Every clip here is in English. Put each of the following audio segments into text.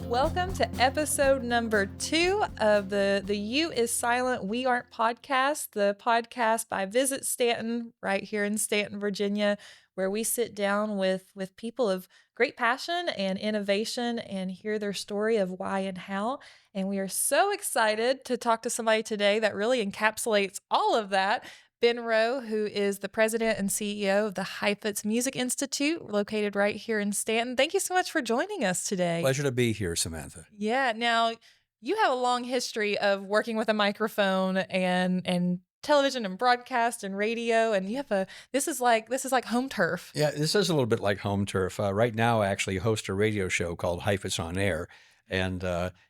Welcome to episode number 2 of the You is Silent, We Aren't podcast, the podcast by Visit Stanton right here in Stanton, Virginia, where we sit down with people of great passion and innovation and hear their story of why and how. And we are so excited to talk to somebody today that really encapsulates all of that. Ben Rowe, who is the president and CEO of the Heifetz Music Institute, located right here in Stanton. Thank you so much for joining us today. Pleasure to be here, Samantha. Yeah. Now, you have a long history of working with a microphone and television and broadcast and radio, and you have this is like home turf. Yeah, this is a little bit like home turf. Right now, I actually host a radio show called Heifetz on Air, and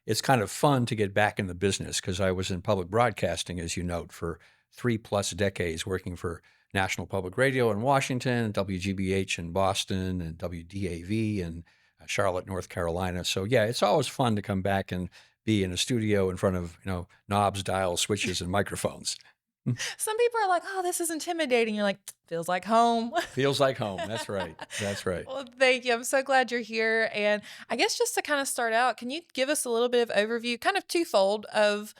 it's kind of fun to get back in the business because I was in public broadcasting, as you note, for 3+ decades, working for National Public Radio in Washington, WGBH in Boston, and WDAV in Charlotte, North Carolina. So yeah, it's always fun to come back and be in a studio in front of, knobs, dials, switches, and microphones. Some people are like, oh, this is intimidating. You're like, feels like home. Feels like home. That's right. That's right. Well, thank you. I'm so glad you're here. And I guess just to kind of start out, can you give us a little bit of overview, kind of twofold, of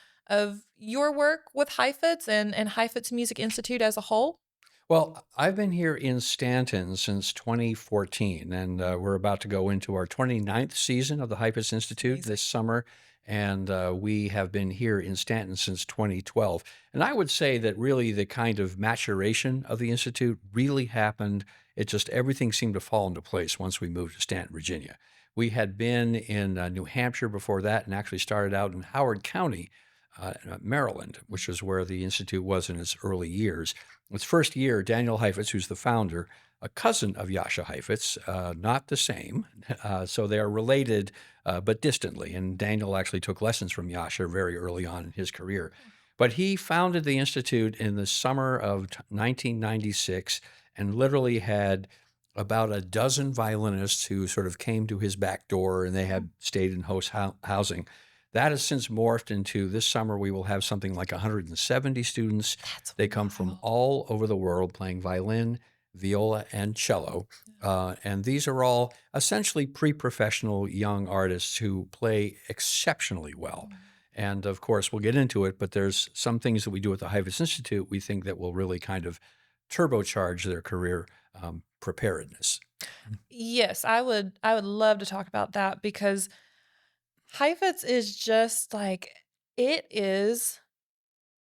your work with Heifetz and Heifetz Music Institute as a whole? Well, I've been here in Stanton since 2014, and we're about to go into our 29th season of the Heifetz Institute this summer, and we have been here in Stanton since 2012. And I would say that really the kind of maturation of the Institute really happened. It just, everything seemed to fall into place once we moved to Stanton, Virginia. We had been in New Hampshire before that and actually started out in Howard County, Maryland, which is where the Institute was in its early years. Its first year, Daniel Heifetz, who's the founder, a cousin of Jascha Heifetz, not the same, so they are related but distantly, and Daniel actually took lessons from Jascha very early on in his career. But he founded the Institute in the summer of 1996 and literally had about a dozen violinists who sort of came to his back door, and they had stayed in host housing. That has since morphed into this summer, we will have something like 170 students. They come from all over the world playing violin, viola, and cello. And these are all essentially pre-professional young artists who play exceptionally well. And of course, we'll get into it, but there's some things that we do at the Heifetz Institute we think that will really kind of turbocharge their career preparedness. Yes, I would love to talk about that because Heifetz is just like, it is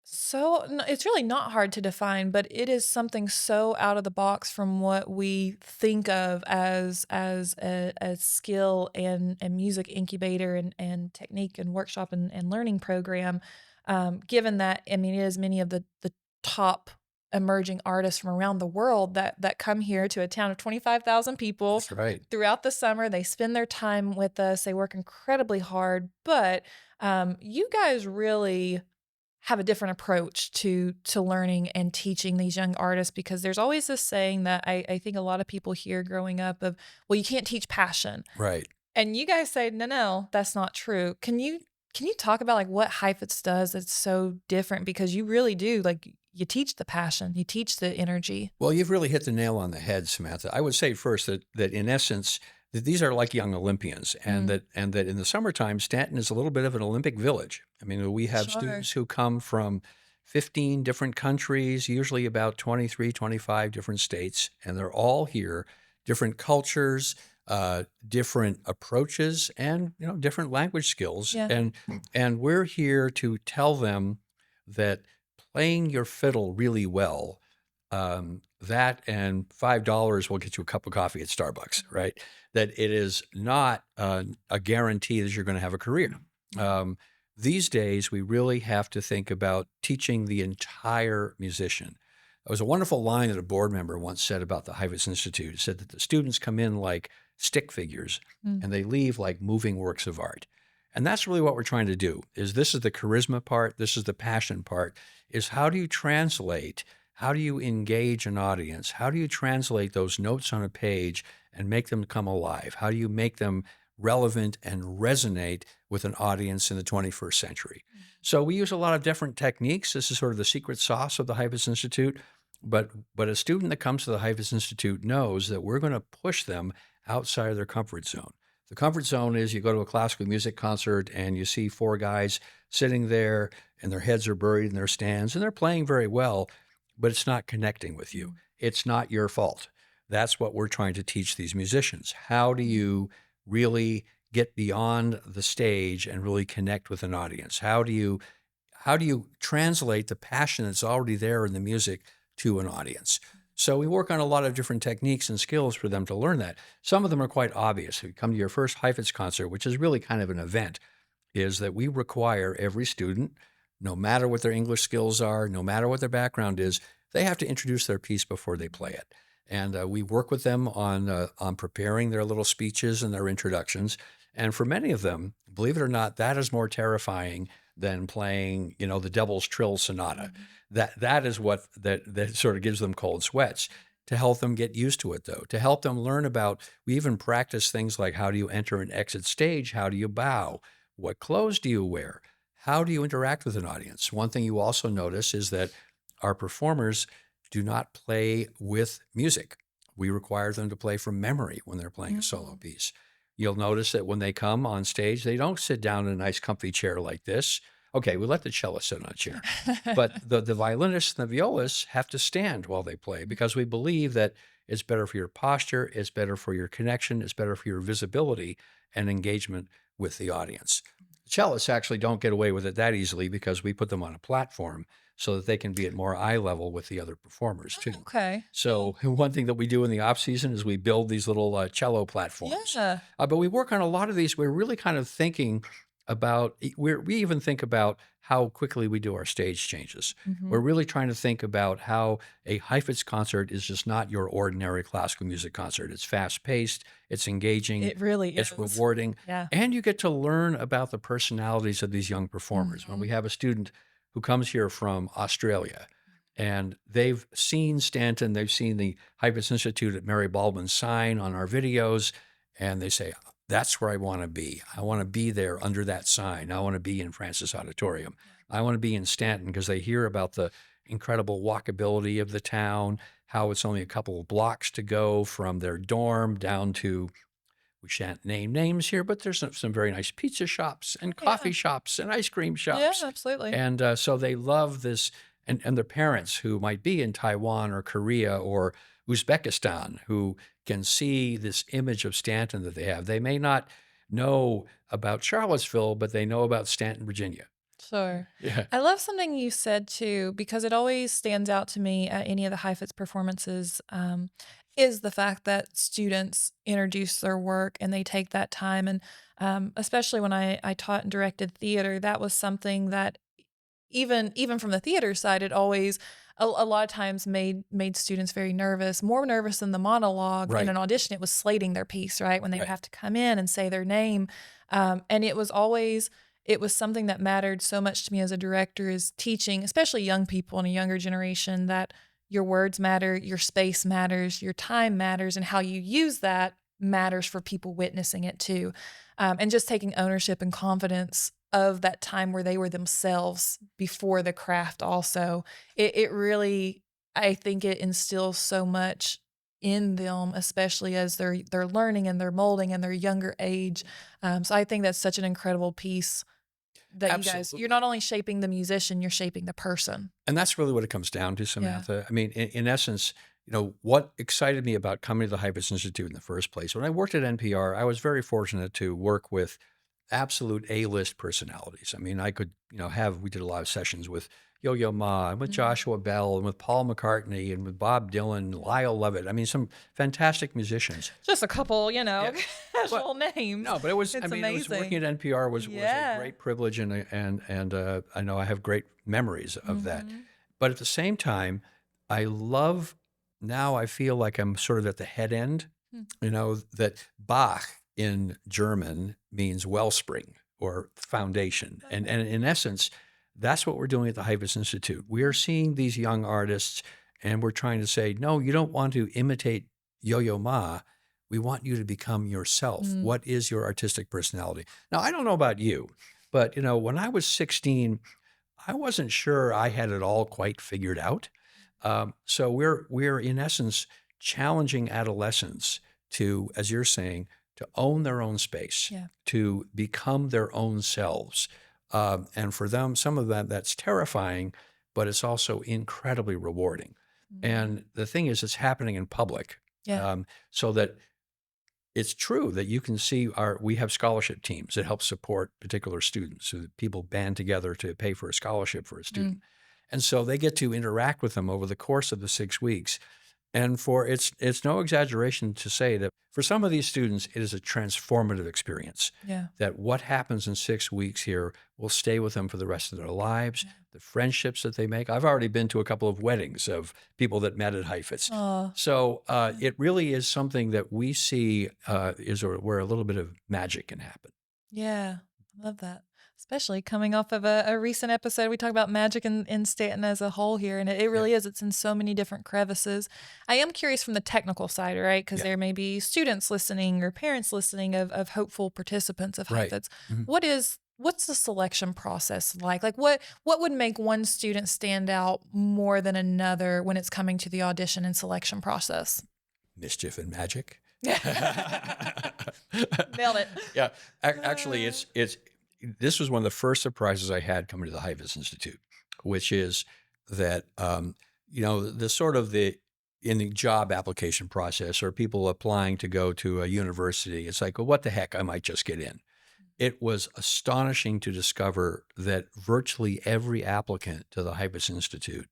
so, it's really not hard to define, but it is something so out of the box from what we think of as a skill and music incubator and technique and workshop and learning program. Given that, I mean, it is many of the top emerging artists from around the world that come here to a town of 25,000 people. That's right. Throughout the summer. They spend their time with us. They work incredibly hard, but you guys really have a different approach to learning and teaching these young artists, because there's always this saying that I think a lot of people hear growing up of, well, you can't teach passion. Right. And you guys say, no, that's not true. Can you talk about like what Heifetz does that's so different? Because you really do, like, you teach the passion, you teach the energy. Well, you've really hit the nail on the head, Samantha. I would say first that in essence, that these are like young Olympians, and that in the summertime, Stanton is a little bit of an Olympic village. I mean, we have students who come from 15 different countries, usually about 23, 25 different states, and they're all here, different cultures, different approaches, and different language skills. Yeah. And we're here to tell them that playing your fiddle really well, that and $5 will get you a cup of coffee at Starbucks, right? That it is not a guarantee that you're going to have a career. These days, we really have to think about teaching the entire musician. There was a wonderful line that a board member once said about the Heifetz Institute. It said that the students come in like stick figures and they leave like moving works of art. And that's really what we're trying to do. This is the charisma part, this is the passion part, is how do you translate, how do you engage an audience, how do you translate those notes on a page and make them come alive? How do you make them relevant and resonate with an audience in the 21st century. Mhm. So we use a lot of different techniques. This is sort of the secret sauce of the Heifetz Institute. But a student that comes to the Heifetz Institute knows that we're going to push them outside of their comfort zone. The comfort zone is you go to a classical music concert and you see four guys sitting there and their heads are buried in their stands and they're playing very well, but it's not connecting with you. Mhm. It's not your fault. That's what we're trying to teach these musicians. How do you really get beyond the stage and really connect with an audience? How do you translate the passion that's already there in the music to an audience? So we work on a lot of different techniques and skills for them to learn that. Some of them are quite obvious. If you come to your first Heifetz concert, which is really kind of an event, is that we require every student, no matter what their English skills are, no matter what their background is, they have to introduce their piece before they play it. And we work with them on preparing their little speeches and their introductions. And for many of them, believe it or not, that is more terrifying than playing, the Devil's Trill Sonata. Mhm. That is what that sort of gives them cold sweats. To help them get used to it, though, to help them learn about, we even practice things like how do you enter and exit stage? How do you bow? What clothes do you wear? How do you interact with an audience? One thing you also notice is that our performers do not play with music. We require them to play from memory when they're playing a solo Mm. piece. You'll notice that when they come on stage, they don't sit down in a nice, comfy chair like this. Okay, we let the cellist sit on a chair. But the violinists and the violists have to stand while they play because we believe that it's better for your posture, it's better for your connection, it's better for your visibility and engagement with the audience. Cellists actually don't get away with it that easily because we put them on a platform so that they can be at more eye level with the other performers Oh, too. okay. So one thing that we do in the off season is we build these little cello platforms. Yeah. But we work on a lot of these. We're really kind of thinking about. We even think about how quickly we do our stage changes. We're Mhm. really trying to think about how a Heifetz concert is just not your ordinary classical music concert. It's fast paced. It's engaging. It really It's is. rewarding. Yeah. And you get to learn about the personalities of these young performers. When Mhm. we have a student who comes here from Australia and they've seen Stanton, they've seen the Heifetz Institute at Mary Baldwin's sign on our videos, and they say, that's where I want to be. I want to be there under that sign. I want to be in Francis Auditorium. I want to be in Stanton because they hear about the incredible walkability of the town, how it's only a couple of blocks to go from their dorm down to, we shan't name names here, but there's some very nice pizza shops and Yeah. coffee shops and ice cream Yeah, shops. absolutely. And so they love this. And their parents who might be in Taiwan or Korea or Uzbekistan who can see this image of Stanton that they have. They may not know about Charlottesville, but they know about Stanton, Virginia. Sure. Yeah. I love something you said too, because it always stands out to me at any of the Heifetz performances, is the fact that students introduce their work and they take that time. And especially when I taught and directed theater, that was something that even from the theater side, it always a lot of times made students very nervous, more nervous than the monologue in Right. an audition. It was slating their piece, right? When they would Right. have to come in and say their name. And it was something that mattered so much to me as a director is teaching, especially young people in a younger generation, that your words matter, your space matters, your time matters, and how you use that matters for people witnessing it too. And just taking ownership and confidence of that time where they were themselves before the craft also. It really, I think it instills so much in them, especially as they're learning and they're molding in their younger age. So I think that's such an incredible piece that you're not Absolutely. only shaping the musician, you're shaping the person. And that's really what it comes down to, Yeah. Samantha. I mean, in essence, what excited me about coming to the Heifetz Institute in the first place, when I worked at NPR, I was very fortunate to work with absolute A-list personalities. I mean, I could, we did a lot of sessions with Yo-Yo Ma and with Mhm. Joshua Bell and with Paul McCartney and with Bob Dylan, Lyle Lovett. I mean, some fantastic musicians. Just a couple, Yeah. Well, casual names. no, but I It's mean, it was working amazing. at NPR was a Yeah. great privilege and I know I have great memories of that. Mhm. But at the same time, I love now I feel like I'm sort of at the head end, Hmm. that Bach in German means wellspring or foundation. And in essence, that's what we're doing at the Heifetz Institute. We are seeing these young artists and we're trying to say, no, you don't want to imitate Yo-Yo Ma. We want you to become yourself. Mm, What is your artistic personality? Now, I don't know about you, but when I was 16, I wasn't sure I had it all quite figured out. So we're in essence challenging adolescents to, as you're saying, to own their own space, yeah. to become their own selves. And for them, some of that that's terrifying, but it's also incredibly rewarding. Mm, And the thing is, it's happening in public, yeah. so that it's true that you can see we have scholarship teams that help support particular students. So that people band together to pay for a scholarship for a Mm, student. And so they get to interact with them over the course of the 6 weeks. And it's no exaggeration to say that for some of these students, it is a transformative experience. yeah. That what happens in 6 weeks here will stay with them for the rest of their lives. The friendships that they make. I've already been to a couple of weddings of people that met at Heifetz. Oh, So yeah. it really is something that we see where a little bit of magic can happen. Yeah, I love that. Especially coming off of a recent episode, we talk about magic in Stanton as a whole here, and it Yeah, really is. It's in so many different crevices. I am curious from the technical side, right? Because yeah, there may be students listening or parents listening of hopeful participants of right. Heifetz. Mhm. What's the selection process like? Like what would make one student stand out more than another when it's coming to the audition and selection process? Mischief and magic. Nailed it. Yeah, actually, it's this was one of the first surprises I had coming to the Heifetz Institute, which is that the sort of the in the job application process or people applying to go to a university, it's like, well, what the heck, I might just get in. It was astonishing to discover that virtually every applicant to the Heifetz Institute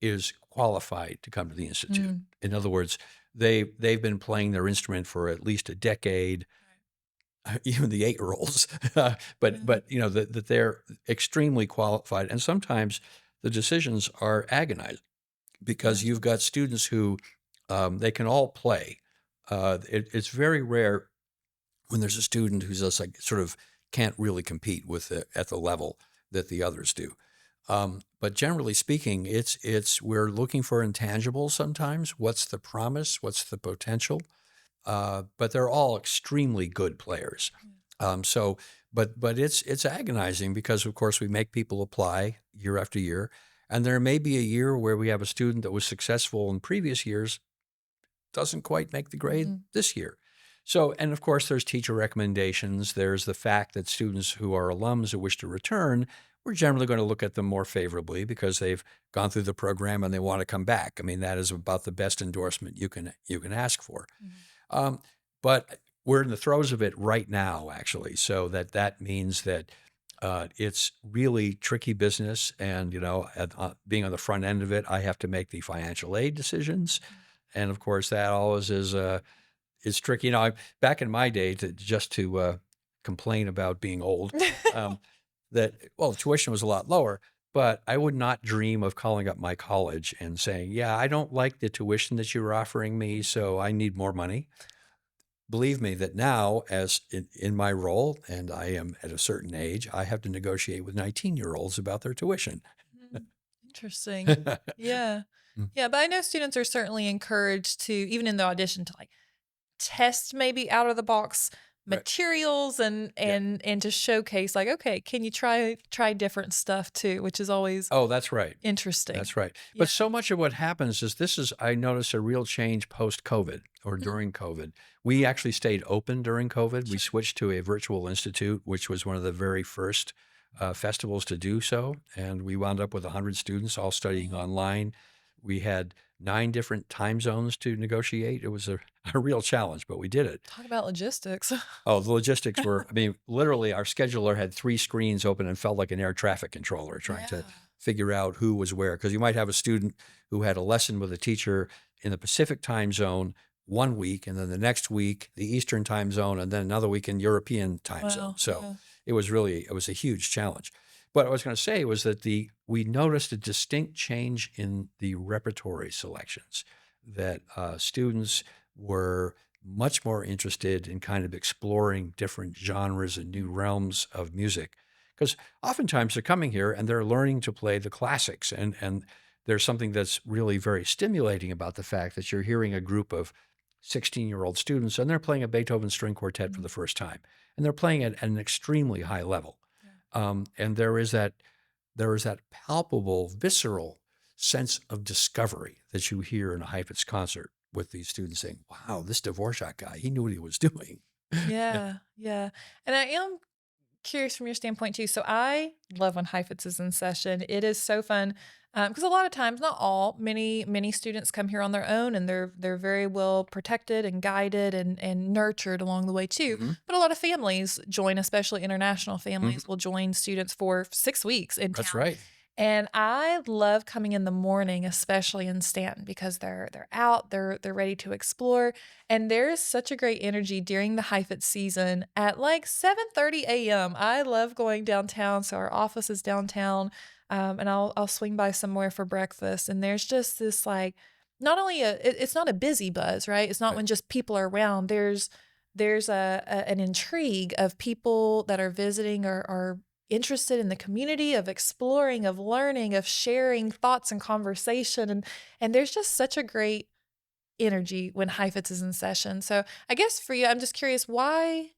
is qualified to come to the institute. Mm, In other words, they've been playing their instrument for at least a decade, even the 8-year-olds, yeah, but that they're extremely qualified, and sometimes the decisions are agonizing yeah. because you've got students who they can all play. It's very rare when there's a student who's just like sort of can't really compete at the level that the others do. But generally speaking, it's we're looking for intangibles sometimes. What's the promise? What's the potential? But they're all extremely good players. So, but it's agonizing because of course we make people apply year after year, and there may be a year where we have a student that was successful in previous years doesn't quite make the grade Mhm. this year. So, and of course, there's teacher recommendations. There's the fact that students who are alums who wish to return, we're generally going to look at them more favorably because they've gone through the program and they want to come back. I mean, that is about the best endorsement you can ask for. Mhm. Um, but we're in the throes of it right now, actually. So that means that it's really tricky business, and being on the front end of it, I have to make the financial aid decisions, and of course, that always is tricky. Back in my day, to complain about being old, um, that well, the tuition was a lot lower, but I would not dream of calling up my college and saying, "Yeah, I don't like the tuition that you're offering me, so I need more money." Believe me that now, as in my role, and I am at a certain age, I have to negotiate with 19-year-olds about their tuition. Mm, interesting. Yeah. Yeah, but I know students are certainly encouraged to, even in the audition, to like test maybe out of the box Right. materials and Yeah. and to showcase like, okay, can you try different stuff too, which is always Oh, that's right. interesting. That's right. Yeah. But so much of what happens is I noticed a real change post-COVID or Mhm. during COVID. We actually stayed open during COVID. We Sure. switched to a virtual institute, which was one of the very first festivals to do so. And we wound up with 100 students all studying Wow. online. We had 9 different time zones to negotiate. It was a real challenge, but we did it. Talk about logistics. Oh, the logistics were, I mean, literally, our scheduler had 3 screens open and felt like an air traffic controller trying to Yeah. figure out who was where. Because you might have a student who had a lesson with a teacher in the Pacific time zone one week, and then the next week, the Eastern time zone, and then another week in European time zone. Wow. So Yeah. it was a huge challenge. What I was going to say was that we noticed a distinct change in the repertory selections, that students were much more interested in kind of exploring different genres and new realms of music. Because oftentimes they're coming here and they're learning to play the classics. And there's something that's really very stimulating about the fact that you're hearing a group of 16-year-old students, and they're playing a Beethoven string quartet for the first time, and they're playing it at an extremely high level. Yeah. And there is that palpable, visceral sense of discovery that you hear in a Heifetz concert with these students saying, "Wow, this Dvorak guy, he knew what he was doing." Yeah, yeah. And I am curious from your standpoint too. So I love when Heifetz is in session. It is so fun because a lot of times, not all, many students come here on their own, and they're very well protected and guided and nurtured along the way too. Mhm, But a lot of families join, especially international mhm. families, will join students for 6 weeks in That's town. right. And I love coming in the morning, especially in Stanton, because they're out, they're ready to explore, and there's such a great energy during the Heifetz season at like 7:30 a.m. I love going downtown, so our office is downtown, and I'll swing by somewhere for breakfast, and there's just this like not only it's not a busy buzz, right? It's not Right. when just people are around. There's an intrigue of people that are visiting or are interested in the community, of exploring, of learning, of sharing thoughts and conversation, and there's just such a great energy when Heifetz is in session. So I guess for you, I'm just curious, why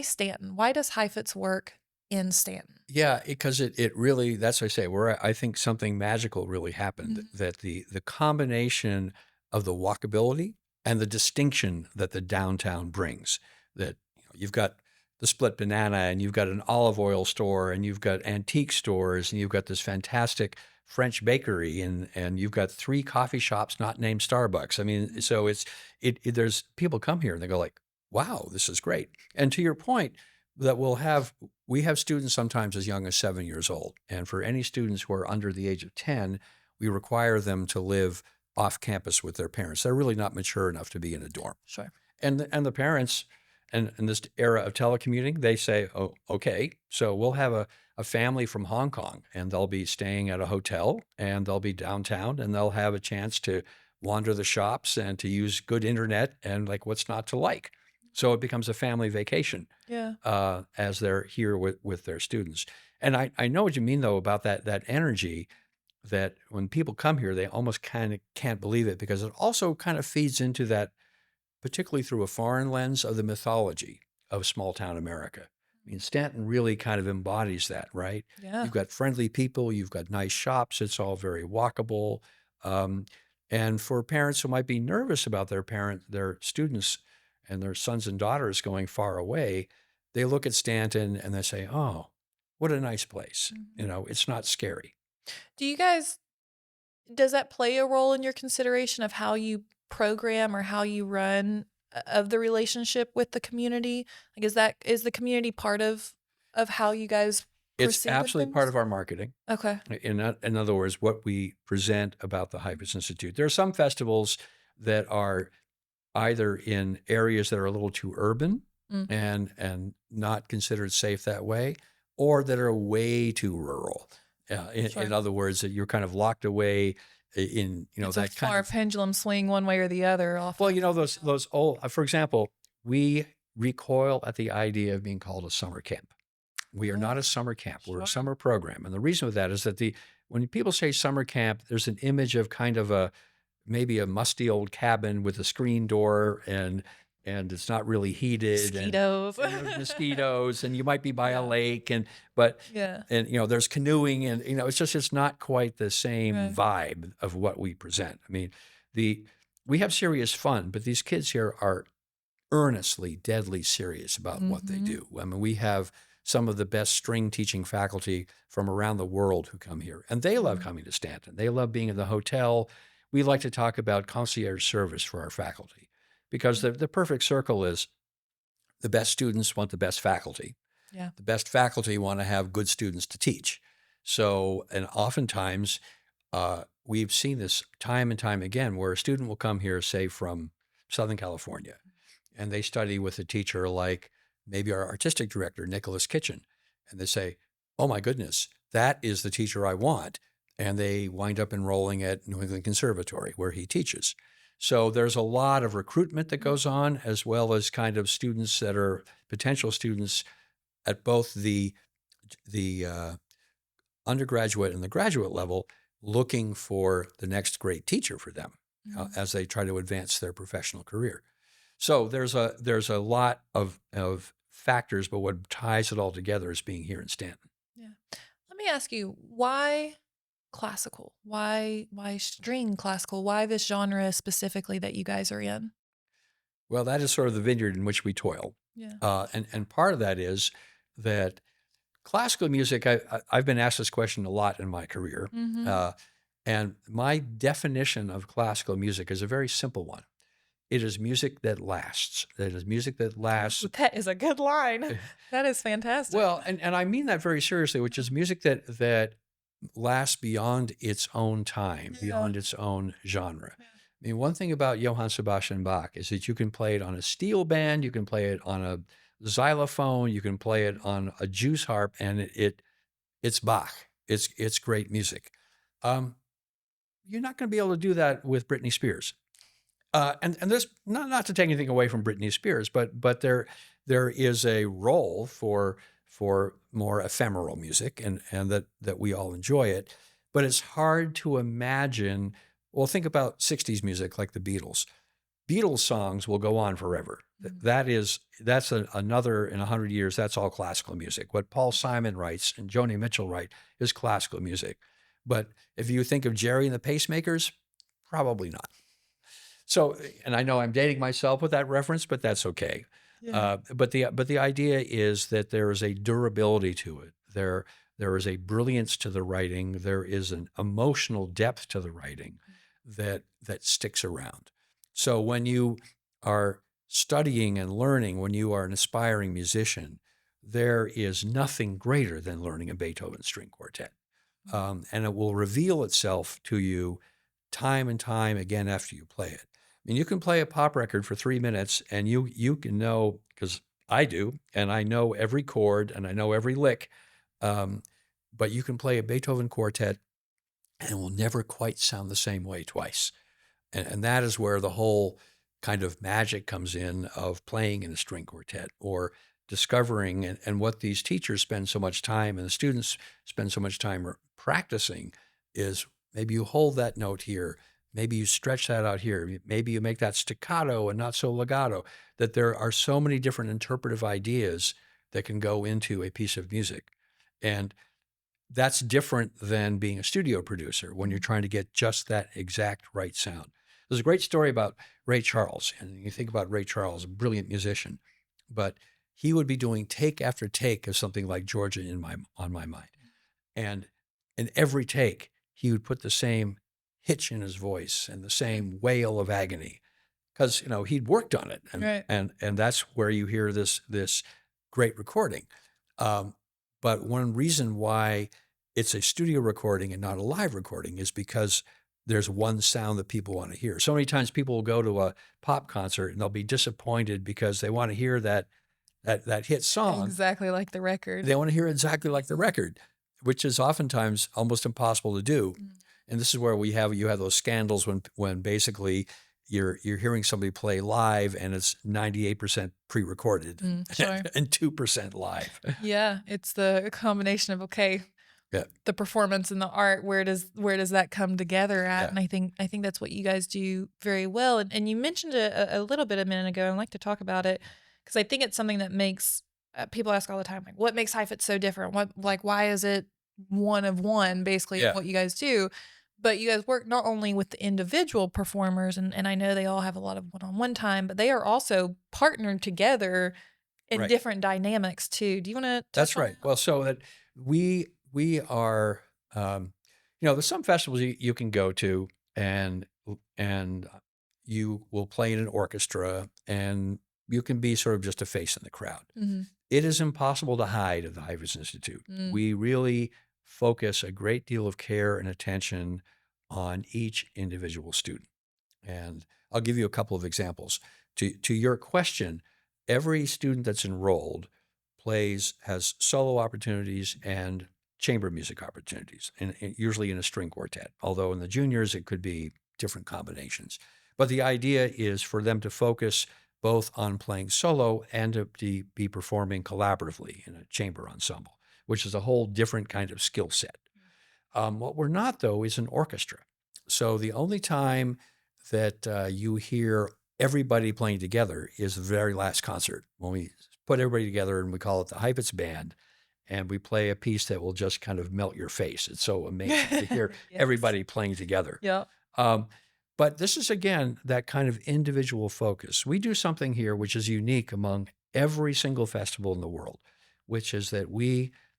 Stanton? Why does Heifetz work in Stanton? Yeah, because it really, that's what I say, where I think something magical really happened, Mhm. that the combination of the walkability and the distinction that the downtown brings, that you've got the Split Banana, and you've got an olive oil store, and you've got antique stores, and you've got this fantastic French bakery, and you've got 3 coffee shops not named Starbucks. I mean, so there's people come here and they go like, "Wow, this is great." And to your point, that we have students sometimes as young as 7 years old. And for any students who are under the age of 10, we require them to live off campus with their parents. They're really not mature enough to be in a dorm. Sure. And the parents, and in this era of telecommuting, they say, "Oh, okay, so we'll have a family from Hong Kong, and they'll be staying at a hotel, and they'll be downtown, and they'll have a chance to wander the shops and to use good internet, and like, what's not to like?" So it becomes a family vacation Yeah. as they're here with their students. And I know what you mean though about that energy, that when people come here, they almost kind of can't believe it, because it also kind of feeds into that, particularly through a foreign lens, of the mythology of small town America. I mean, Stanton really kind of embodies that, right? Yeah. You've got friendly people, you've got nice shops, it's all very walkable. Um, and for parents who might be nervous about their students and their sons and daughters going far away, they look at Stanton and they say, "Oh, what a nice place." Mhm. It's not scary. Do you guys Does that play a role in your consideration of how you program or how you run of the relationship with the community? Like, is the community part of how you guys It's proceed with absolutely part things? of our marketing. Okay. In other words, what we present about the Heifetz Institute. There are some festivals that are either in areas that are a little too urban Mhm. and not considered safe that way, or that are way too rural. In Sure. other words, that you're kind of locked away in It's a that kind far of, pendulum swing one way or the other well, often. those old, for example, we recoil at the idea of being called a summer camp. We are Oh, not a summer camp. We're a sure. summer program. And the reason for that is that when people say summer camp, there's an image of kind of maybe a musty old cabin with a screen door, and it's not really heated, Mosquitoes. and there's mosquitoes, and you might be by a Yeah. lake, but Yeah. there's canoeing, and it's not quite the same Right. vibe of what we present. I mean, the we have serious fun, but these kids here are earnestly, deadly serious about what they Mhm. do. I mean, we have some of the best string teaching faculty from around the world who come here, and they love Mhm. coming to Stanton. They love being in the hotel. We like to talk about concierge service for our faculty, because the perfect circle is the best students want the best faculty. Yeah. The best faculty want to have good students to teach. So, and oftentimes, we've seen this time and time again, where a student will come here, say from Southern California, and they study with a teacher like maybe our artistic director, Nicholas Kitchen. And they say, "Oh my goodness, that is the teacher I want." And they wind up enrolling at New England Conservatory, where he teaches. So there's a lot of recruitment that goes on, as well as kind of students that are potential students at both the undergraduate and the graduate level, looking for the next great teacher for them Mhm. as they try to advance their professional career. So there's a lot of factors, but what ties it all together is being here in Stanton. Yeah. Let me ask you, why classical? Why string classical? Why this genre specifically that you guys are in? Well, that is sort of the vineyard in which we toil. Yeah. And part of that is that classical music, I've been asked this question a lot in my career. Mhm. Uh, and my definition of classical music is a very simple one. It is music that lasts. It is music that lasts. Ooh, that is a good line. That is fantastic. Well, and I mean that very seriously, which is music that lasts beyond its own time, Yeah. beyond its own genre. Yeah. I mean, one thing about Johann Sebastian Bach is that you can play it on a steel band, you can play it on a xylophone, you can play it on a juice harp, and it's Bach. It's great music. Um, you're not going to be able to do that with Britney Spears. And there's not to take anything away from Britney Spears, but there is a role for more ephemeral music, and that we all enjoy it. But it's hard to imagine. Well, think about '60s music like the Beatles. Beatles songs will go on forever. Mhm. That's another in 100 years. That's all classical music. What Paul Simon writes and Joni Mitchell write is classical music. But if you think of Jerry and the Pacemakers, probably not. So, and I know I'm dating myself with that reference, but that's okay. Yeah. But the idea is that there is a durability to it. There is a brilliance to the writing. There is an emotional depth to the writing that sticks around. So when you are studying and learning, when you are an aspiring musician, there is nothing greater than learning a Beethoven string quartet, and it will reveal itself to you time and time again after you play it. I mean, you can play a pop record for 3 minutes and you can know, because I do, and I know every chord and I know every lick, um, but you can play a Beethoven quartet and it will never quite sound the same way twice. And that is where the whole kind of magic comes in of playing in a string quartet or discovering, and what these teachers spend so much time and the students spend so much time practicing is maybe you hold that note here, maybe you stretch that out here, maybe you make that staccato and not so legato, that there are so many different interpretive ideas that can go into a piece of music. And that's different than being a studio producer when you're trying to get just that exact right sound. There's a great story about Ray Charles, and you think about Ray Charles, a brilliant musician, but he would be doing take after take of something like Georgia on my mind. And in every take, he would put the same hitch in his voice and the same wail of agony because he'd worked on it, and Right. and that's where you hear this great recording. Um, but one reason why it's a studio recording and not a live recording is because there's one sound that people want to hear. So many times people will go to a pop concert and they'll be disappointed because they want to hear that hit song. Exactly like the record. They want to hear exactly like the record, which is oftentimes almost impossible to do. Mm. And this is where you have those scandals when basically you're hearing somebody play live and it's 98% pre-recorded Sure. and 2% live. Yeah, it's the combination of, okay, Yeah. the performance and the art, where does that come together at? Yeah. And I think that's what you guys do very well. And you mentioned it a little bit a minute ago. I'd like to talk about it because I think it's something that makes people ask all the time, like, what makes Heifetz so different? Why is it one of one, basically, of Yeah. what you guys do? But you guys work not only with the individual performers, and I know they all have a lot of one-on-one time, but they are also partnered together in Right. different dynamics too. Do you want to touch That's on right. that? Well, so that we are, there's some festivals you can go to, and you will play in an orchestra, and you can be sort of just a face in the crowd. Mhm. It is impossible to hide at the Heifetz Institute. Mm. We really focus a great deal of care and attention on each individual student. And I'll give you a couple of examples. To your question, every student that's enrolled has solo opportunities and chamber music opportunities, and usually in a string quartet. Although in the juniors, it could be different combinations. But the idea is for them to focus both on playing solo and to be performing collaboratively in a chamber ensemble, which is a whole different kind of skill set. What we're not, though, is an orchestra. So the only time that you hear everybody playing together is the very last concert when we put everybody together and we call it the Heifetz Band. And we play a piece that will just kind of melt your face. It's so amazing to hear Yes. everybody playing together. Yep. Um, but this is, again, that kind of individual focus. We do something here which is unique among every single festival in the world, which is that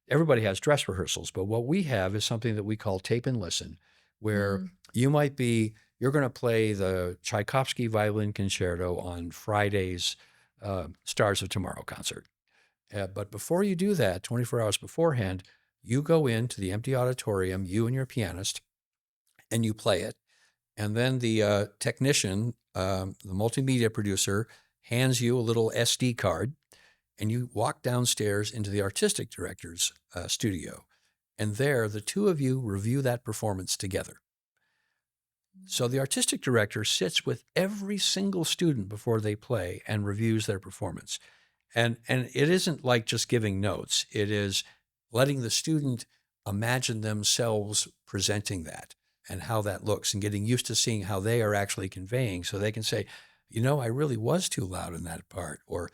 everybody has dress rehearsals, but what we have is something that we call tape and listen, where Mm. you're going to play the Tchaikovsky Violin Concerto on Friday's Stars of Tomorrow concert. But before you do that, 24 hours beforehand, you go into the empty auditorium, you and your pianist, and you play it. And then the technician, the multimedia producer, hands you a little SD card, and you walk downstairs into the artistic director's studio. And there, the two of you review that performance together. So the artistic director sits with every single student before they play and reviews their performance. And it isn't like just giving notes. It is letting the student imagine themselves presenting that and how that looks and getting used to seeing how they are actually conveying so they can say, I really was too loud in that part, or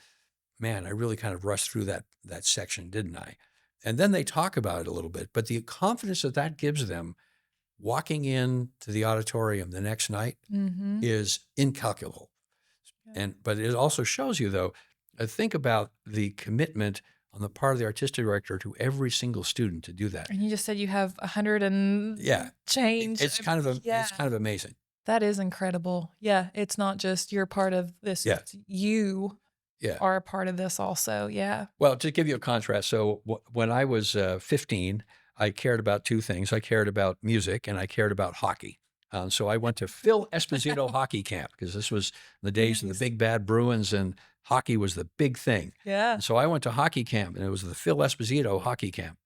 man, I really kind of rushed through that section, didn't I? And then they talk about it a little bit, but the confidence that gives them walking into the auditorium the next night Mhm. is incalculable. Yeah. But it also shows you, though, think about the commitment on the part of the artistic director to every single student to do that. And you just said you have 100 Yeah, and change. it's Yeah. kind of amazing. That is incredible. Yeah, it's not just you're part of this, Yeah, it's you yeah. are a part of this also. Yeah. Well, to give you a contrast, so when I was 15, I cared about two things. I cared about music and I cared about hockey. So I went to Phil Esposito hockey camp because this was the days of the Nice. big bad Bruins and hockey was the big thing. Yeah. And so I went to hockey camp and it was the Phil Esposito hockey camp.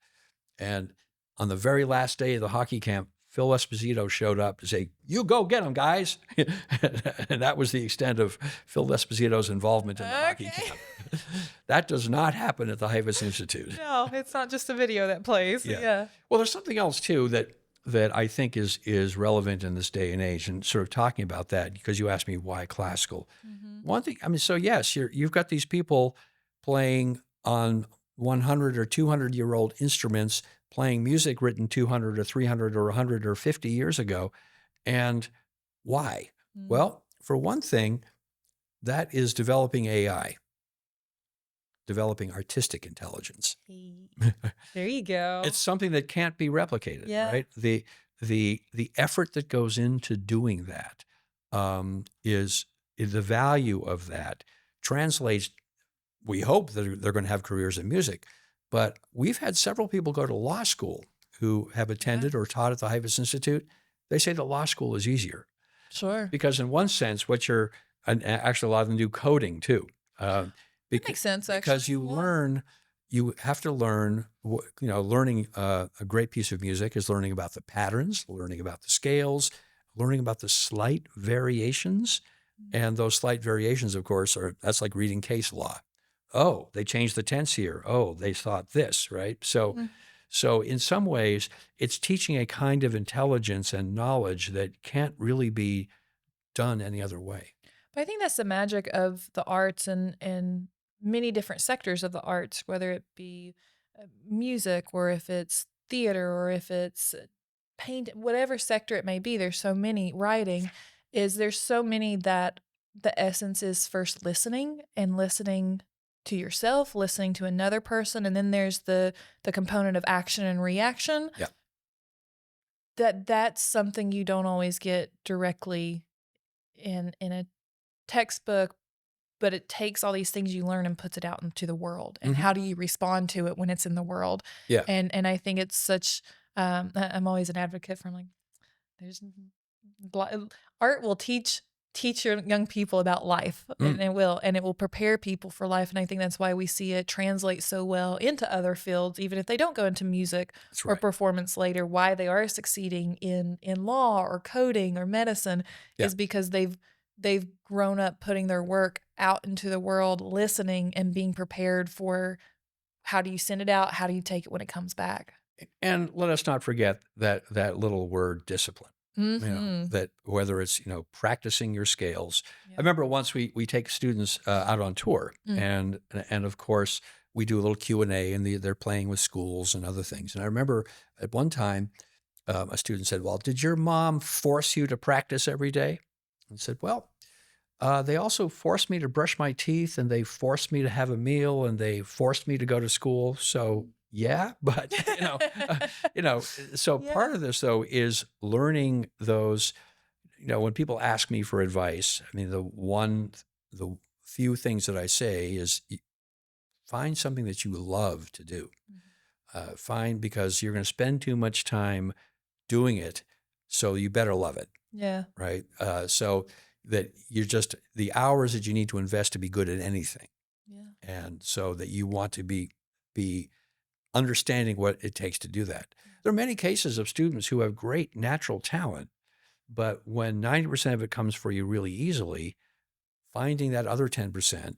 And on the very last day of the hockey camp, Phil Esposito showed up to say, "You go get them, guys." And that was the extent of Phil Esposito's involvement in the hockey Okay. camp. That does not happen at the Heifetz Institute. No, it's not just a video that plays. Yeah. Yeah. Well, there's something else too that I think is relevant in this day and age, and sort of talking about that because you asked me why classical. Mhm. One thing, I mean, so yes, you've got these people playing on 100 or 200-year-old instruments, playing music written 200 or 300 or 100 or 50 years ago, and why? Mm. Well, for one thing, that is developing AI, developing artistic intelligence. Hey. There you go. It's something that can't be replicated, Yeah. right? The effort that goes into doing that is the value of that translates. We hope that they're going to have careers in music, but we've had several people go to law school who have attended or taught at the Heifetz Institute. They say the law school is easier Sure. because, in one sense, and actually a lot of them do coding too. Uh, That makes sense, because actually. Yeah. you have to learn, learning a great piece of music is learning about the patterns, learning about the scales, learning about the slight variations. And those slight variations, of course, that's like reading case law. Oh, they changed the tense here. Oh, they thought this, right? Mm. So in some ways, it's teaching a kind of intelligence and knowledge that can't really be done any other way. But I think that's the magic of the arts and many different sectors of the arts, whether it be music or if it's theater or if it's paint, whatever sector it may be. There's so many writing. There's so many that the essence is first listening and listening to yourself, listening to another person, and then there's the component of action and reaction. Yeah. That's something you don't always get directly in a textbook, but it takes all these things you learn and puts it out into the world. And Mhm. how do you respond to it when it's in the world? Yeah. And I think it's such I'm always an advocate for like there's art will teach your young people about life Mm. and it will prepare people for life, and I think that's why we see it translate so well into other fields even if they don't go into music That's or right. performance later. Why they are succeeding in law or coding or medicine Yeah. is because they've grown up putting their work out into the world, listening and being prepared for how do you send it out, how do you take it when it comes back. And let us not forget that little word discipline. Mhm. that whether it's, practicing your scales. I Yeah. remember once we take students out on tour, Mm. and of course we do a little Q&A, and they're playing with schools and other things. And I remember at one time a student said, "Well, did your mom force you to practice every day?" I said, "Well, they also forced me to brush my teeth, and they forced me to have a meal, and they forced me to go to school. So yeah, but you know. So part Yeah. of this though is learning those. When people ask me for advice, I mean, the few things that I say is find something that you love to do. Mhm. Find because you're going to spend too much time doing it, so you better love it, Yeah. right? So that you're just the hours that you need to invest to be good at anything, Yeah. and so that you want to be understanding what it takes to do that. There are many cases of students who have great natural talent, but when 90% of it comes for you really easily, finding that other 10%,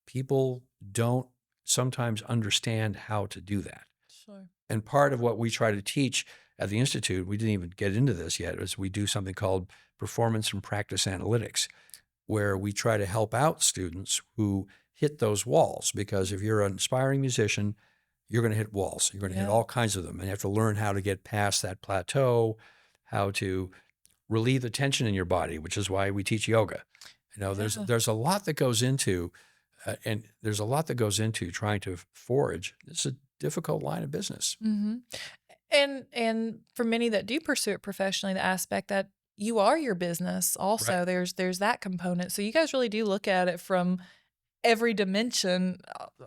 people don't sometimes understand how to do that. Sure. And part of what we try to teach at the Institute, we didn't even get into this yet, is we do something called performance and practice analytics, where we try to help out students who hit those walls. Because if you're an aspiring musician, you're going to hit walls. You're going to hit Yeah. all kinds of them. And you have to learn how to get past that plateau, how to relieve the tension in your body, which is why we teach yoga. Yeah. There's a lot that goes into, and there's a lot that goes into trying to forage. It's a difficult line of business. Mhm. And for many that do pursue it professionally, the aspect that you are your business Right. also, there's that component. So you guys really do look at it from every dimension,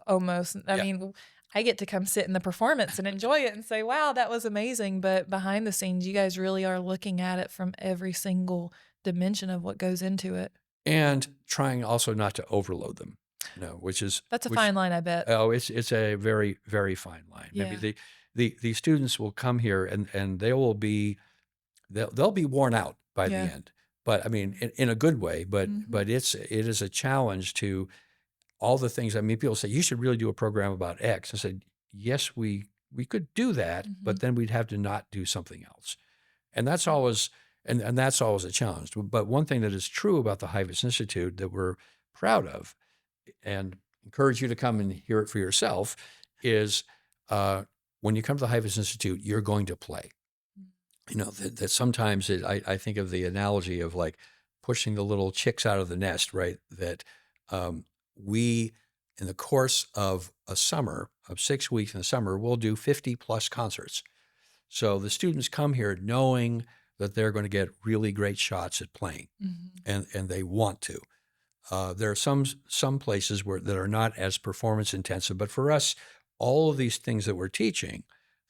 almost. I Yeah. mean, I get to come sit in the performance and enjoy it and say, "Wow, that was amazing." But behind the scenes, you guys really are looking at it from every single dimension of what goes into it. And trying also not to overload them, which is That's a which fine line, I bet. oh, it's a very, very fine line. Maybe Yeah. the students will come here and they'll be worn out by the Yeah. end. But I mean, in a good way. But Mhm. but it is a challenge to all the things. I mean, people say you should really do a program about X. I said, yes, we could do that, but Mhm. then we'd have to not do something else. And that's Yeah. always and that's always a challenge. But one thing that is true about the Heifetz Institute that we're proud of and encourage you to come and hear it for yourself is when you come to the Heifetz Institute, you're going to play. Mm. That sometimes I think of the analogy of like pushing the little chicks out of the nest, right? That we, in the course of a summer, of 6 weeks in the summer, we'll do 50 plus concerts. So the students come here knowing that they're going to get really great shots at playing, Mhm. and they want to. There are some places that are not as performance intensive, but for us, all of these things that we're teaching,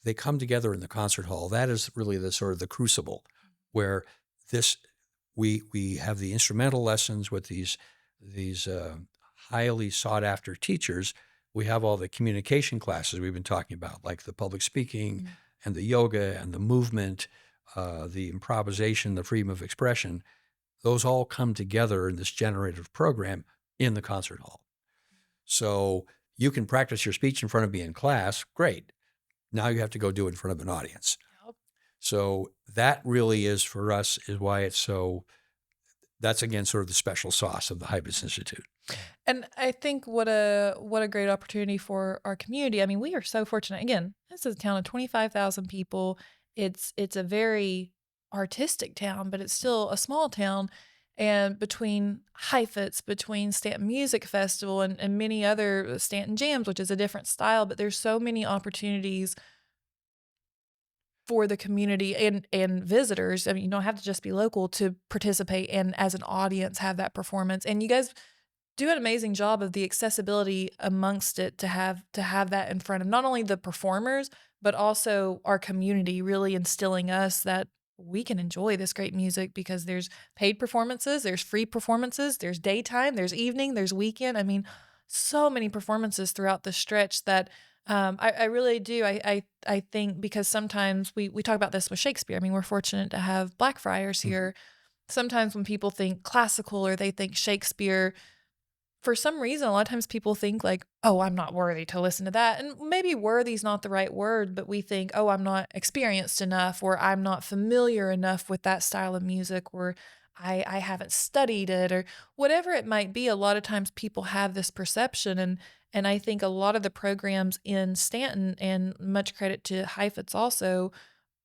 they come together in the concert hall. That is really the sort of the crucible where this we have the instrumental lessons with these highly sought after teachers. We have all the communication classes we've been talking about, like the public speaking Mm. and the yoga and the movement, the improvisation, the freedom of expression. Those all come together in this generative program in the concert hall. So you can practice your speech in front of me in class. Great. Now you have to go do it in front of an audience. Yep. So that really is for us is why it's so. That's again sort of the special sauce of the Heifetz Institute. And I think what a great opportunity for our community. I mean, we are so fortunate. Again, this is a town of 25,000 people. It's a very artistic town, but it's still a small town. And between Heifetz, between Stanton Music Festival and many other Stanton Jams, which is a different style, but there's so many opportunities for the community and visitors. I mean, you don't have to just be local to participate and as an audience have that performance. And you guys do an amazing job of the accessibility amongst it to have that in front of not only the performers, but also our community, really instilling us that we can enjoy this great music because there's paid performances, there's free performances, there's daytime, there's evening, there's weekend. I mean, so many performances throughout the stretch that I really do. I think because sometimes we talk about this with Shakespeare. I mean, we're fortunate to have Blackfriars Mhm. here. Sometimes when people think classical or they think Shakespeare, for some reason, a lot of times people think like, "Oh, I'm not worthy to listen to that." And maybe worthy's not the right word, but we think, "Oh, I'm not experienced enough," or "I'm not familiar enough with that style of music," or I haven't studied it," or whatever it might be. A lot of times people have this perception, and I think a lot of the programs in Stanton, and much credit to Heifetz also,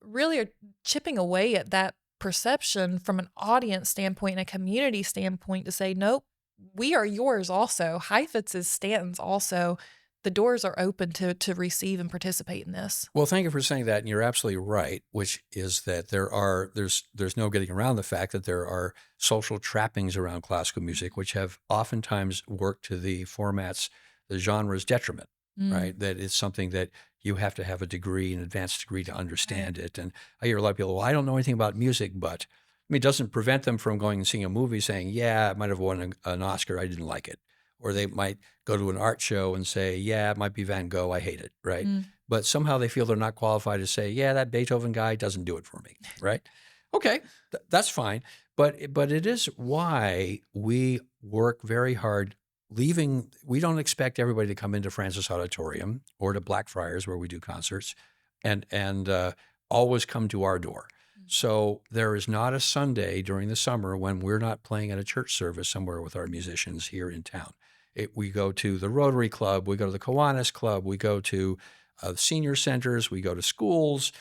really are chipping away at that perception from an audience standpoint and a community standpoint to say, nope, we are yours also. Heifetz is Stanton's also. The doors are open to receive and participate in this. Well, thank you for saying that, and you're absolutely right, which is that there's no getting around the fact that there are social trappings around classical music, which have oftentimes worked to the genre's detriment, Mm, right? That it's something that you have to have a degree, an advanced degree to right. understand it. And I hear a lot of people, well, I don't know anything about music, but I mean, it doesn't prevent them from going and seeing a movie saying, yeah, it might have won an Oscar, I didn't like it. Or they might go to an art show and say, yeah, it might be Van Gogh, I hate it, right? Mm, But somehow they feel they're not qualified to say, yeah, that Beethoven guy doesn't do it for me, right? Okay, that's fine. But it is why we work very hard leaving. We don't expect everybody to come into Francis Auditorium or to Blackfriars where we do concerts and always come to our door. mm. So there is not a Sunday during the summer when we're not playing at a church service somewhere with our musicians here in town. We go to the Rotary Club, we go to the Kiwanis Club, we go to senior centers, we go to schools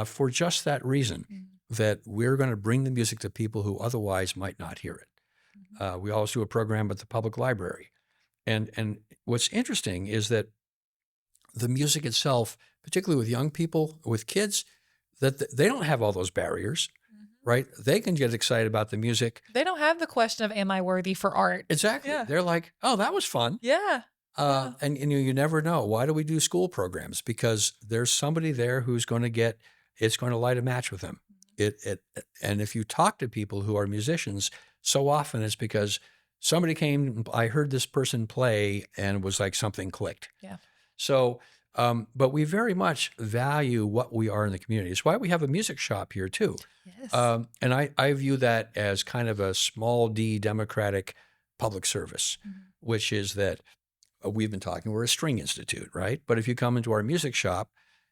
for just that reason Mm, that we're going to bring the music to people who otherwise might not hear it. mhm. We always do a program at the public library. And what's interesting is that the music itself, particularly with young people, with kids, that they don't have all those barriers, Mhm. right? They can get excited about the music. They don't have the question of, am I worthy for art? Exactly. Yeah. They're like, oh, that was fun. Yeah. Yeah. And you never know. Why do we do school programs? Because there's somebody there who's going to it's going to light a match with them. It, and if you talk to people who are musicians, so often it's because somebody came, I heard this person play and it was like something clicked. Yeah. So, but we very much value what we are in the community. It's why we have a music shop here too. Yes. And I view that as kind of a small d democratic public service, Mhm. which is that we've been talking, we're a string institute, right? But if you come into our music shop,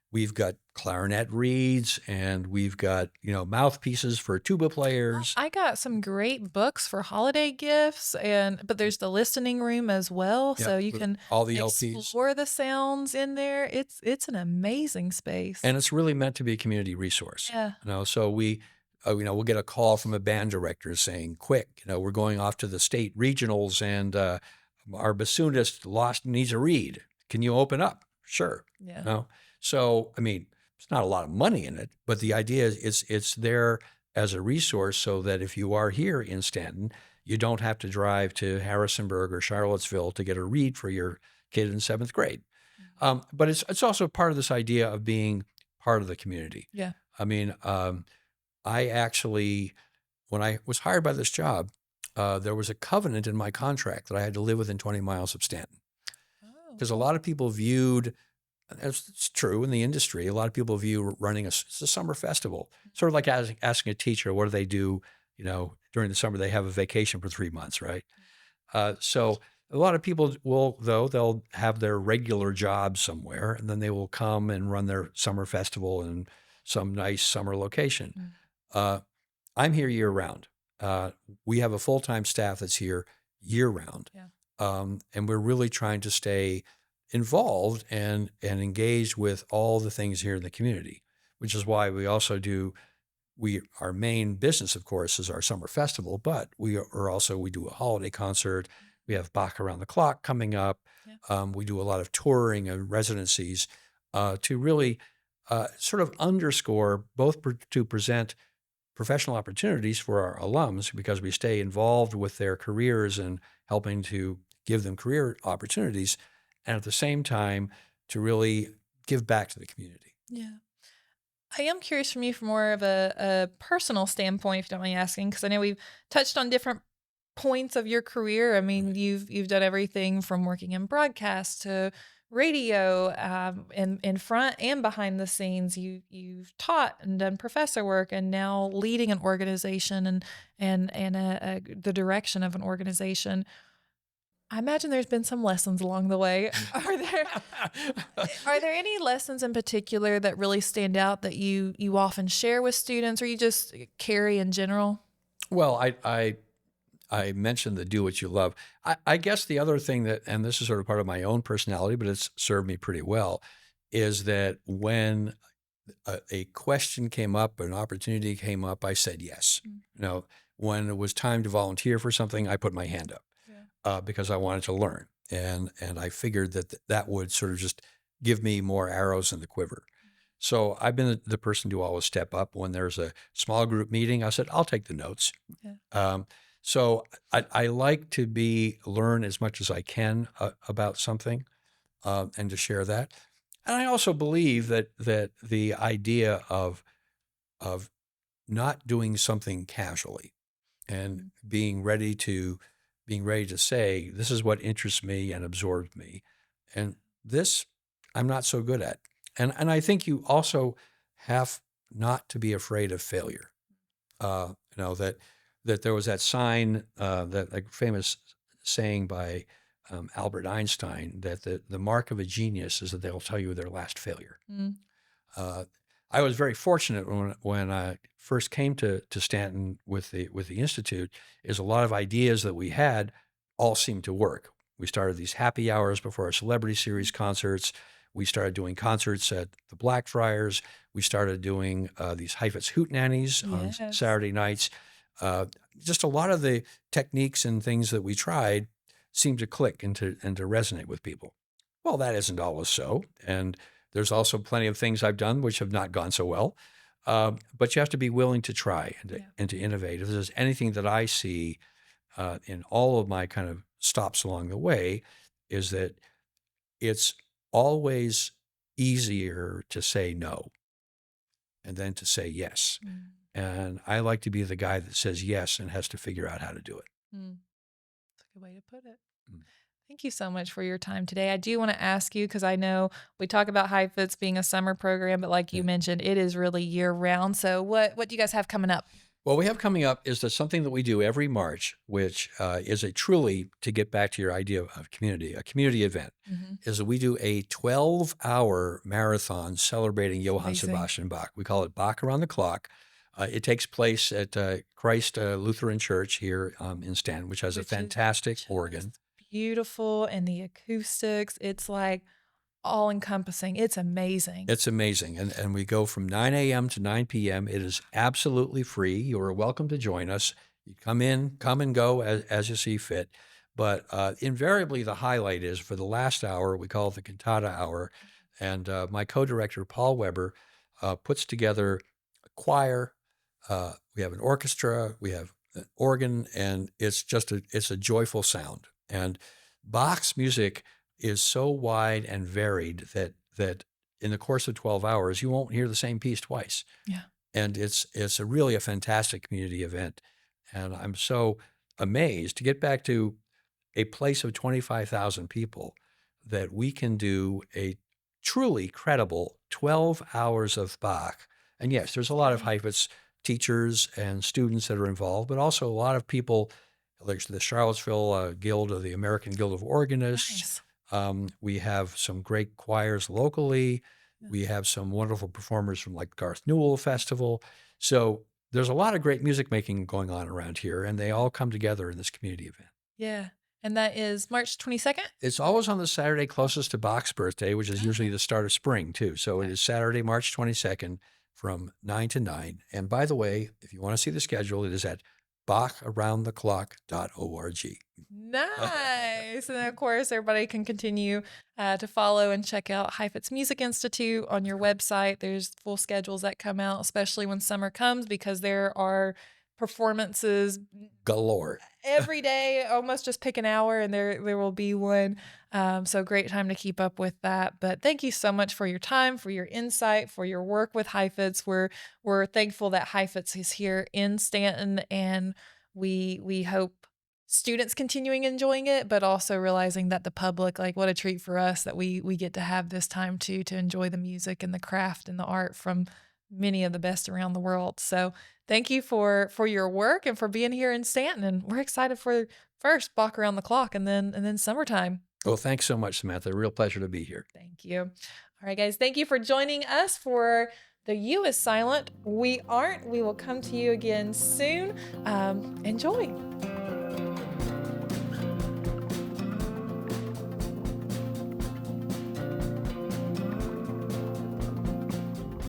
we've got clarinet reeds and we've got, mouthpieces for tuba Oh, players. I got some great books for holiday gifts, but there's the listening room as well, Yep, so you with can all the LPs. explore the sounds in there. It's an amazing space. And it's really meant to be a community resource. Yeah. So we'll get a call from a band director saying, quick, we're going off to the state regionals and our bassoonist needs a reed. Can you open up? Sure. Yeah. So, I mean, it's not a lot of money in it, but the idea is it's there as a resource so that if you are here in Stanton, you don't have to drive to Harrisonburg or Charlottesville to get a reed for your kid in seventh grade. Mhm. But it's also part of this idea of being part of the community. Yeah. I mean, I actually, when I was hired by this job, there was a covenant in my contract that I had to live within 20 miles of Stanton. Oh, Because a lot of people viewed, as it's true in the industry, a lot of people view running it's a summer festival, sort of like asking a teacher, what do they do? During the summer, they have a vacation for 3 months, right? So a lot of people they'll have their regular job somewhere, and then they will come and run their summer festival in some nice summer location. mm, Uh, I'm here year round. We have a full-time staff that's here year round. yeah. And we're really trying to stay involved and engaged with all the things here in the community, which is why we also our main business, of course, is our summer festival, but we do a holiday concert. We have Bach Around the Clock coming up. Yeah. We do a lot of touring and residencies to really sort of underscore both to present professional opportunities for our alums because we stay involved with their careers and helping to give them career opportunities, and at the same time to really give back to the community. Yeah. I am curious from you from more of a personal standpoint, if you don't mind me asking, because I know we've touched on different points of your career. I mean, Right. you've done everything from working in broadcast to radio, in front and behind the scenes. You've taught and done professor work, and now leading an organization and the direction of an organization. I imagine there's been some lessons along the way. Are there any lessons in particular that really stand out that you often share with students or you just carry in general? Well, I mentioned the do what you love. I guess the other thing that, and this is sort of part of my own personality, but it's served me pretty well, is that when a question came up, an opportunity came up, I said yes. Mm, You know, when it was time to volunteer for something, I put my hand up yeah. because I wanted to learn, and I figured that that would sort of just give me more arrows in the quiver. So I've been the person to always step up when there's a small group meeting. I said I'll take the notes. Yeah. Um, so I like to learn as much as I can about something and to share that. And I also believe that the idea of not doing something casually and Mhm. being ready to say this is what interests me and absorbs me, and this I'm not so good at. And I think you also have not to be afraid of failure. That there was that sign, that like famous saying by Albert Einstein, that the mark of a genius is that they'll tell you their last failure. Mm, Uh, I was very fortunate when I first came to Stanton with the institute. Is a lot of ideas that we had all seemed to work. We started these happy hours before our celebrity series concerts. We started doing concerts at the Blackfriars. We started doing these Heifetz hootenannies on yes. Saturday nights. Just a lot of the techniques and things that we tried seemed to click and to resonate with people. Well, that isn't always so, and there's also plenty of things I've done which have not gone so well. But you have to be willing to try Yeah. and to innovate. If there's anything that I see in all of my kind of stops along the way, is that it's always easier to say no and then to say yes. Mm, And I like to be the guy that says yes and has to figure out how to do it. mm. That's a good way to put it. Mm. Thank you so much for your time today. I do want to ask you because I know we talk about Heifetz being a summer program, but like Yeah. you mentioned, it is really year round. So what do you guys have coming up? What we have coming up is that something that we do every March, which is a truly, to get back to your idea of community, a community event, Mhm. is that we do a 12-hour marathon celebrating Johann Amazing. Sebastian Bach. We call it Bach Around the Clock. It takes place at Christ Lutheran Church here in Stanton, which has a Which is fantastic organ. just beautiful, and the acoustics, it's, like, all-encompassing. It's amazing. It's amazing. And we go from 9 a.m. to 9 p.m. It is absolutely free. You are welcome to join us. You come and go as you see fit. But invariably, the highlight is for the last hour, we call it the cantata hour. And my co director, Paul Weber, puts together a choir. We have an orchestra, we have an organ, and it's a joyful sound. And Bach's music is so wide and varied that in the course of 12 hours, you won't hear the same piece twice. Yeah. And it's really a fantastic community event. And I'm so amazed to get back to a place of 25,000 people that we can do a truly credible 12 hours of Bach. And yes, there's a lot of Dang. Heifetz teachers and students that are involved, but also a lot of people, like the Charlottesville Guild of the American Guild of Organists. Nice. We have some great choirs locally. Yeah. We have some wonderful performers from like Garth Newell Festival. So there's a lot of great music making going on around here, and they all come together in this community event. Yeah. And that is March 22nd? It's always on the Saturday closest to Bach's birthday, which is usually Okay. the start of spring, too. So it Okay. is Saturday, March 22nd from 9 to 9. And by the way, if you want to see the schedule, it is at bacharoundtheclock.org. Nice. And then, of course, everybody can continue to follow and check out Heifetz Music Institute on your website. There's full schedules that come out, especially when summer comes, because there are performances Galore. every day. Almost just pick an hour, and there will be one. So great time to keep up with that. But thank you so much for your time, for your insight, for your work with Heifetz. We're thankful that Heifetz is here in Stanton, and we hope students continuing enjoying it, but also realizing that the public, like, what a treat for us that we get to have this time to enjoy the music and the craft and the art from many of the best around the world. So thank you for your work and for being here in Stanton. And we're excited for first Bach around the clock and then summertime. Well, thanks so much, Samantha. Real pleasure to be here. Thank you. All right, guys. Thank you for joining us for the U is silent. We aren't. We will come to you again soon. Enjoy.